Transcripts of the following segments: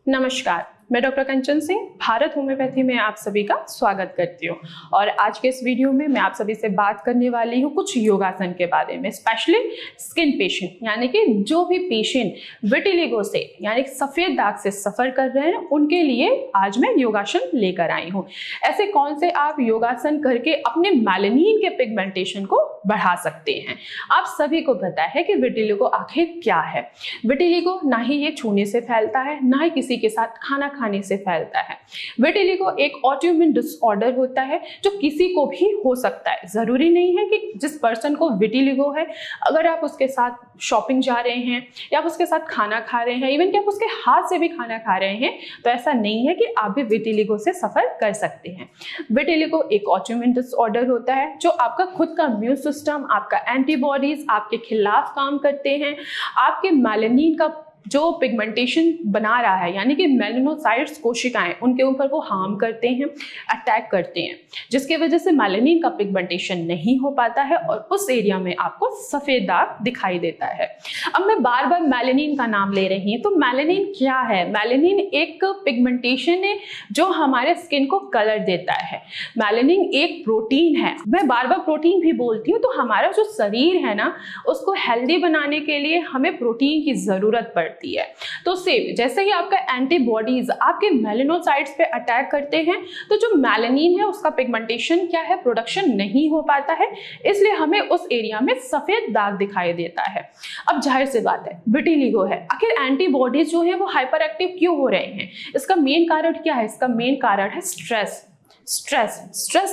नमस्कार, मैं डॉक्टर कंचन सिंह भारत होम्योपैथी में आप सभी का स्वागत करती हूँ। और आज के इस वीडियो में मैं आप सभी से बात करने वाली हूँ कुछ योगासन के बारे में, स्पेशली स्किन पेशेंट, यानी कि जो भी पेशेंट विटिलिगो से यानी सफेद दाग से सफर कर रहे हैं उनके लिए आज मैं योगासन लेकर आई हूँ। ऐसे कौन से आप योगासन करके अपने मेलानिन के पिगमेंटेशन को बढ़ा सकते हैं। आप सभी को पता है कि विटिलिगो आखिर क्या है। विटिलिगो ना ही ये छूने से फैलता है, ना ही किसी के साथ खाना खाने से फैलता है। विटिलिगो एक ऑटोइम्यून डिसऑर्डर होता है जो किसी को भी हो सकता है। जरूरी नहीं है कि जिस पर्सन को विटिलिगो है, अगर आप उसके साथ शॉपिंग जा रहे हैं या आप उसके साथ खाना खा रहे हैं, इवन कि आप उसके हाथ से भी खाना खा रहे हैं, तो ऐसा नहीं है कि आप भी विटिलिगो से सफर कर सकते हैं। विटिलिगो एक ऑटोइम्यून डिसऑर्डर होता है जो आपका खुद का इम्यून सिस्टम, आपका एंटीबॉडीज आपके खिलाफ काम करते हैं, आपके मेलानिन का जो पिगमेंटेशन बना रहा है यानी कि मेलानोसाइट्स कोशिकाएं, उनके ऊपर वो हार्म करते हैं, अटैक करते हैं, जिसकी वजह से मेलानिन का पिगमेंटेशन नहीं हो पाता है और उस एरिया में आपको सफेद दाग दिखाई देता है। अब मैं बार बार मेलानिन का नाम ले रही हूँ, तो मेलानिन क्या है? मेलानिन एक पिगमेंटेशन है जो हमारे स्किन को कलर देता है। मेलानिन एक प्रोटीन है, मैं बार बार प्रोटीन भी बोलती हूँ। तो हमारा जो शरीर है ना, उसको हेल्दी बनाने के लिए हमें प्रोटीन की जरूरत पड़ती है। तो सेम जैसे ही आपका एंटीबॉडीज आपके मेलानोसाइट्स पे अटैक करते हैं, तो जो मेलानिन है उसका पिगमेंटेशन क्या है, प्रोडक्शन नहीं हो पाता है, इसलिए हमें उस एरिया में सफेद दाग दिखाई देता है। अब जाहिर सी बात है, विटिलिगो है, आखिर एंटीबॉडीज जो है वो हाइपर एक्टिव क्यों हो रहे हैं? इसका मेन कारण क्या है? इसका मेन कारण है स्ट्रेस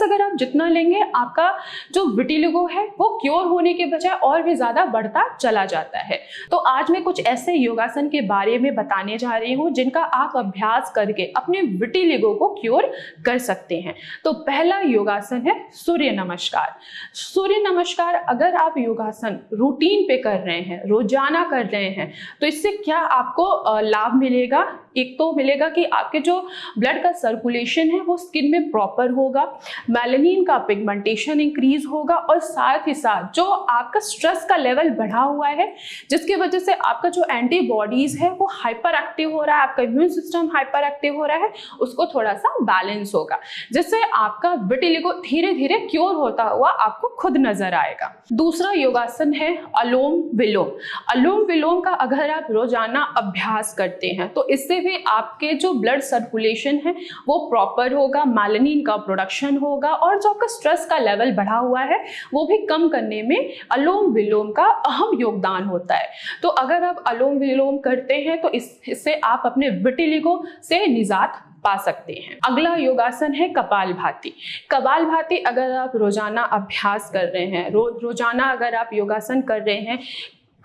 अगर आप जितना लेंगे, आपका जो विटिलिगो है वो क्योर होने के बजाय और भी ज्यादा बढ़ता चला जाता है। तो आज मैं कुछ ऐसे योगासन के बारे में बताने जा रही हूँ जिनका आप अभ्यास करके अपने विटिलिगो को क्योर कर सकते हैं। तो पहला योगासन है सूर्य नमस्कार। सूर्य नमस्कार अगर आप योगासन रूटीन पे कर रहे हैं, रोजाना कर रहे हैं, तो इससे क्या आपको लाभ मिलेगा? एक तो मिलेगा कि आपके जो ब्लड का सर्कुलेशन है वो स्किन में प्रॉपर होगा, मेलानिन का पिगमेंटेशन इंक्रीज होगा, और साथ ही साथ जो आपका स्ट्रेस का लेवल बढ़ा हुआ है जिसकी वजह से आपका जो एंटीबॉडीज है वो हाइपर एक्टिव हो रहा है, आपका इम्यून सिस्टम हाइपर एक्टिव हो रहा है, उसको थोड़ा सा बैलेंस होगा, जिससे आपका विटिलिगो धीरे धीरे क्योर होता हुआ आपको खुद नजर आएगा। दूसरा योगासन है अलोम विलोम। अलोम विलोम का अगर आप रोजाना अभ्यास करते हैं तो इससे भी आपके जो ब्लड सर्कुलेशन है वो प्रॉपर होगा, मेलानिन का प्रोडक्शन होगा, और जो आपका स्ट्रेस का लेवल बढ़ा हुआ है वो भी कम करने में अलोम विलोम का अहम योगदान होता है। तो अगर आप अलोम विलोम करते हैं तो इससे आप अपने विटिलिगो से निजात पा सकते हैं। अगला योगासन है कपालभाति। कपालभाति अगर आप रोजाना अभ्यास कर रहे हैं, रोजाना अगर आप योगासन कर रहे हैं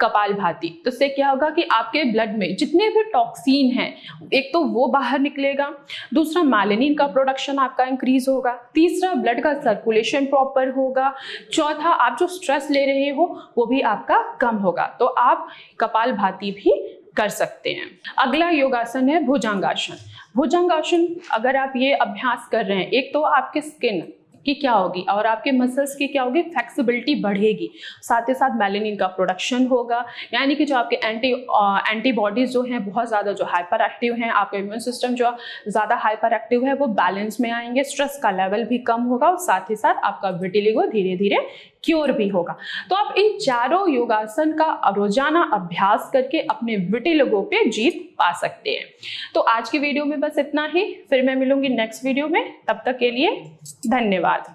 कपालभाति, तो इससे क्या होगा कि आपके ब्लड में जितने भी टॉक्सिन हैं, एक तो वो बाहर निकलेगा, दूसरा मेलानिन का प्रोडक्शन आपका इंक्रीज होगा, तीसरा ब्लड का सर्कुलेशन प्रॉपर होगा, चौथा आप जो स्ट्रेस ले रहे हो वो भी आपका कम होगा। तो आप कपालभाति भी कर सकते हैं। अगला योगासन है भुजंगासन। भुजंगासन अगर आप ये अभ्यास कर रहे हैं, एक तो आपके स्किन की क्या होगी और आपके मसल्स की क्या होगी, फ्लेक्सिबिलिटी बढ़ेगी, साथ ही साथ मेलानिन का प्रोडक्शन होगा, यानी कि जो आपके एंटीबॉडीज जो हैं बहुत ज़्यादा जो हाइपर एक्टिव हैं, आपका इम्यून सिस्टम जो ज़्यादा हाइपर एक्टिव है वो बैलेंस में आएंगे, स्ट्रेस का लेवल भी कम होगा, और साथ ही साथ आपका विटिलिगो धीरे धीरे क्योर भी होगा। तो आप इन चारों योगासन का रोजाना अभ्यास करके अपने विटिलिगो पे जीत पा सकते हैं। तो आज की वीडियो में बस इतना ही, फिर मैं मिलूंगी नेक्स्ट वीडियो में, तब तक के लिए धन्यवाद।